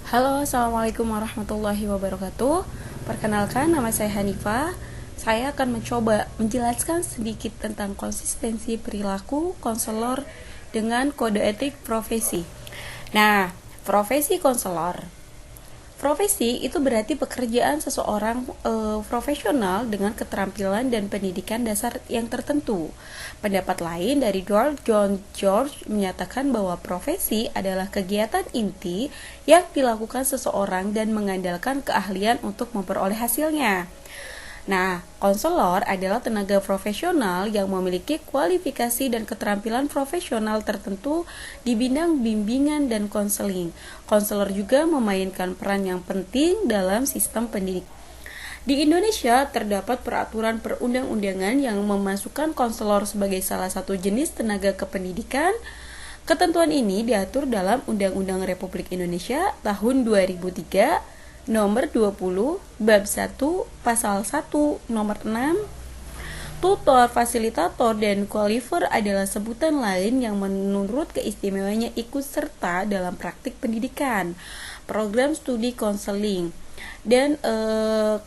Halo, Assalamualaikum warahmatullahi wabarakatuh. Perkenalkan, nama saya Hanifah. Saya akan mencoba menjelaskan sedikit tentang konsistensi perilaku konselor dengan kode etik profesi. Nah, profesi konselor. Profesi itu berarti pekerjaan seseorang profesional dengan keterampilan dan pendidikan dasar yang tertentu. Pendapat lain dari John George menyatakan bahwa profesi adalah kegiatan inti yang dilakukan seseorang dan mengandalkan keahlian untuk memperoleh hasilnya. Nah, konselor adalah tenaga profesional yang memiliki kualifikasi dan keterampilan profesional tertentu di bidang bimbingan dan konseling. Konselor juga memainkan peran yang penting dalam sistem pendidikan. Di Indonesia, terdapat peraturan perundang-undangan yang memasukkan konselor sebagai salah satu jenis tenaga kependidikan. Ketentuan ini diatur dalam Undang-Undang Republik Indonesia tahun 2003 Nomor 20, Bab 1, Pasal 1, Nomor 6. Tutor, fasilitator, dan qualifier adalah sebutan lain yang menurut keistimewaannya ikut serta dalam praktik pendidikan, program studi konseling, dan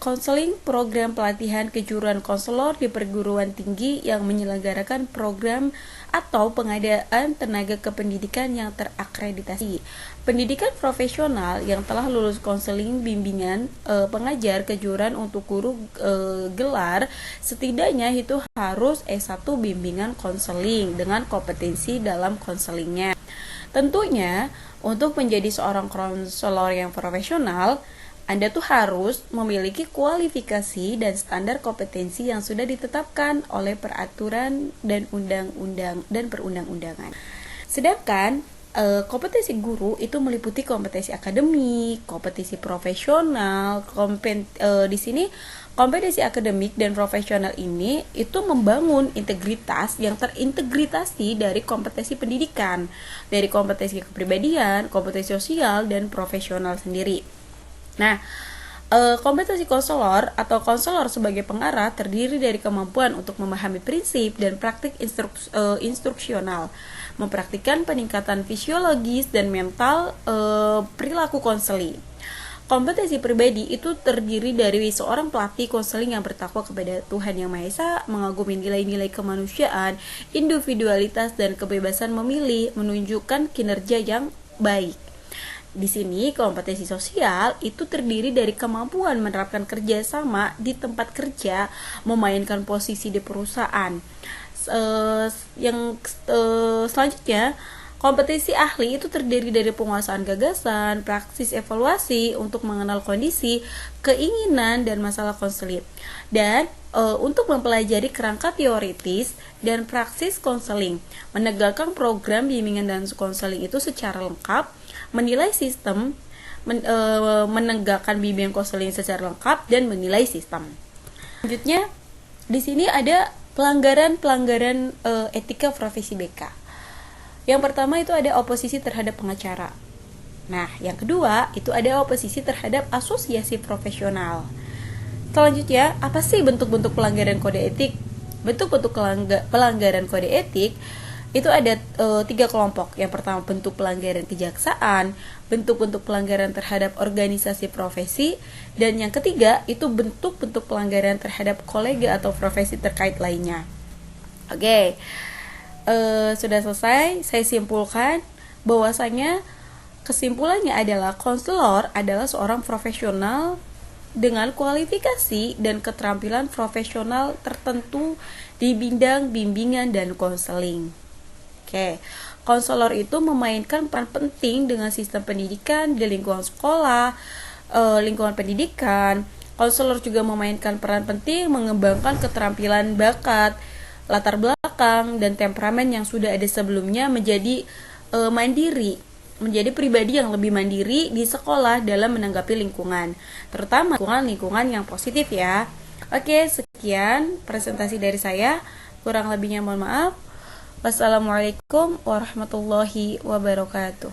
konseling program pelatihan kejuruan konselor di perguruan tinggi yang menyelenggarakan program atau pengadaan tenaga kependidikan yang terakreditasi. Pendidikan profesional yang telah lulus konseling bimbingan pengajar kejuruan untuk guru gelar setidaknya itu harus S1 bimbingan konseling dengan kompetensi dalam konselingnya. Tentunya untuk menjadi seorang konselor yang profesional, Anda tuh harus memiliki kualifikasi dan standar kompetensi yang sudah ditetapkan oleh peraturan dan undang-undang dan perundang-undangan. Sedangkan kompetensi guru itu meliputi kompetensi akademik, kompetensi profesional, di sini kompetensi akademik dan profesional ini itu membangun integritas yang terintegrasi dari kompetensi pendidikan, dari kompetensi kepribadian, kompetensi sosial dan profesional sendiri. Nah, kompetensi konselor atau konselor sebagai pengarah terdiri dari kemampuan untuk memahami prinsip dan praktik instruksional, mempraktikkan peningkatan fisiologis dan mental perilaku konseling. Kompetensi pribadi itu terdiri dari seorang pelatih konseling yang bertakwa kepada Tuhan Yang Maha Esa, mengagumi nilai-nilai kemanusiaan, individualitas dan kebebasan memilih, menunjukkan kinerja yang baik. Di sini kompetensi sosial itu terdiri dari kemampuan menerapkan kerjasama di tempat kerja, memainkan posisi di perusahaan. Selanjutnya, kompetensi ahli itu terdiri dari penguasaan gagasan, praksis evaluasi untuk mengenal kondisi, keinginan dan masalah konseling. Dan untuk mempelajari kerangka teoritis dan praksis konseling, menegakkan program bimbingan dan konseling itu secara lengkap, menilai sistem, menegakkan bimbingan konseling secara lengkap dan menilai sistem. Selanjutnya, di sini ada pelanggaran etika profesi BK. Yang pertama itu ada oposisi terhadap pengacara. Nah, yang kedua itu ada oposisi terhadap asosiasi profesional. Selanjutnya, apa sih bentuk-bentuk pelanggaran kode etik? Bentuk-bentuk pelanggaran kode etik itu ada 3 kelompok. Yang pertama bentuk pelanggaran kejaksaan, bentuk-bentuk pelanggaran terhadap organisasi profesi, dan yang ketiga itu bentuk-bentuk pelanggaran terhadap kolega atau profesi terkait lainnya. Oke, sudah selesai. Saya simpulkan bahwasanya kesimpulannya adalah konselor adalah seorang profesional dengan kualifikasi dan keterampilan profesional tertentu di bidang bimbingan dan konseling. Oke, konselor itu memainkan peran penting dengan sistem pendidikan di lingkungan sekolah, lingkungan pendidikan. Konselor juga memainkan peran penting mengembangkan keterampilan bakat, latar belakang, dan temperamen yang sudah ada sebelumnya menjadi mandiri, menjadi pribadi yang lebih mandiri di sekolah dalam menanggapi lingkungan, terutama lingkungan yang positif ya. Oke, sekian presentasi dari saya. Kurang lebihnya mohon maaf. Wassalamualaikum warahmatullahi wabarakatuh.